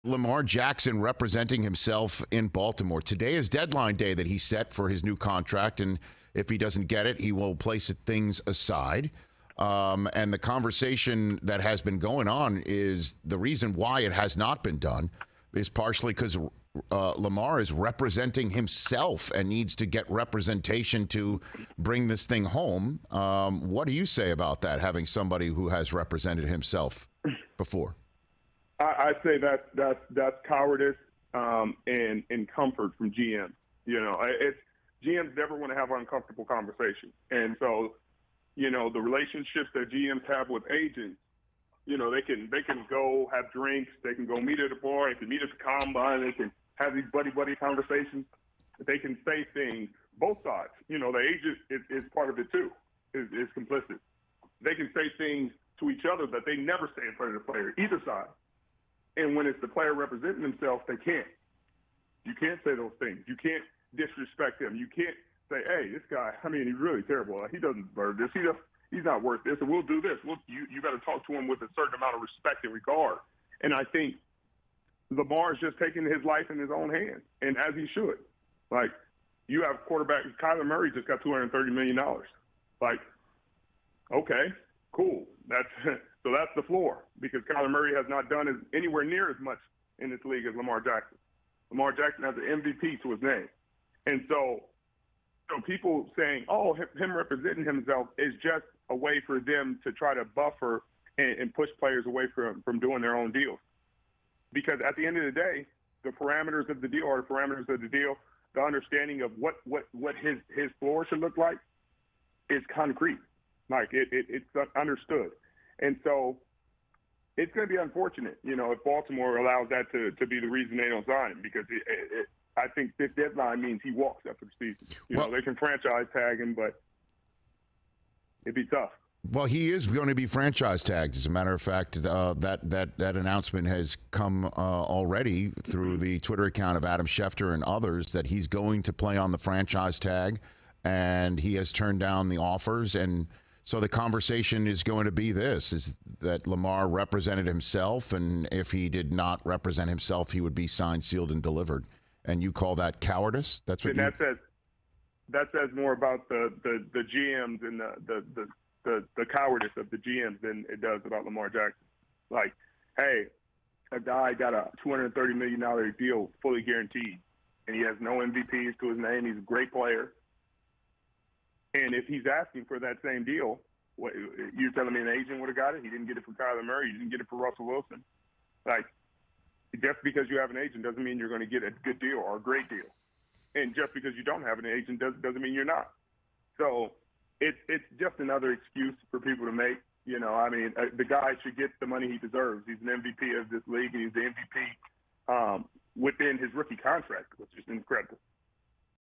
Lamar Jackson representing himself in Baltimore. Today is deadline day that he set for his new contract, and if he doesn't get it, he will place things aside. And the conversation that has been going on is the reason why it has not been done is partially because Lamar is representing himself and needs to get representation to bring this thing home. What do you say about that, having somebody who has represented himself before? I say that's cowardice and comfort from GMs. You know, GMs never want to have uncomfortable conversations. And so, you know, the relationships that GMs have with agents, you know, they can go have drinks, they can go meet at a bar, they can meet at the combine, they can have these buddy conversations. They can say things, both sides. You know, the agent is part of it too, is complicit. They can say things to each other that they never say in front of the player, either side. And when it's the player representing themselves, they can't. You can't say those things. You can't disrespect him. You can't say, hey, this guy, I mean, he's really terrible. He doesn't deserve this. He's not worth this, and we'll do this. You got to talk to him with a certain amount of respect and regard. And I think Lamar is just taking his life in his own hands, and as he should. Like, you have quarterback, Kyler Murray just got $230 million. Like, okay, cool. So that's the floor, because Kyler Murray has not done anywhere near as much in this league as Lamar Jackson. Lamar Jackson has an MVP to his name. And so people saying, oh, him representing himself is just a way for them to try to buffer and push players away from doing their own deals. Because at the end of the day, the parameters of the deal are the parameters of the deal. The understanding of what his floor should look like is concrete. Like, it's understood. And so it's going to be unfortunate, you know, if Baltimore allows that to be the reason they don't sign him, because I think this deadline means he walks after the season. You know, they can franchise tag him, but it'd be tough. Well, he is going to be franchise tagged. As a matter of fact, that announcement has come already through the Twitter account of Adam Schefter and others that he's going to play on the franchise tag, and he has turned down the offers. And so the conversation is going to be this, is that Lamar represented himself, and if he did not represent himself, he would be signed, sealed, and delivered. And you call that cowardice? That's what that says more about the GMs and the cowardice of the GMs than it does about Lamar Jackson. Like, hey, a guy got a $230 million deal fully guaranteed, and he has no MVPs to his name. He's a great player. And if he's asking for that same deal, you're telling me an agent would have got it? He didn't get it for Kyler Murray. He didn't get it for Russell Wilson. Like, just because you have an agent doesn't mean you're going to get a good deal or a great deal. And just because you don't have an agent doesn't mean you're not. So it's just another excuse for people to make. You know, I mean, the guy should get the money he deserves. He's an MVP of this league, and he's the MVP within his rookie contract, which is incredible.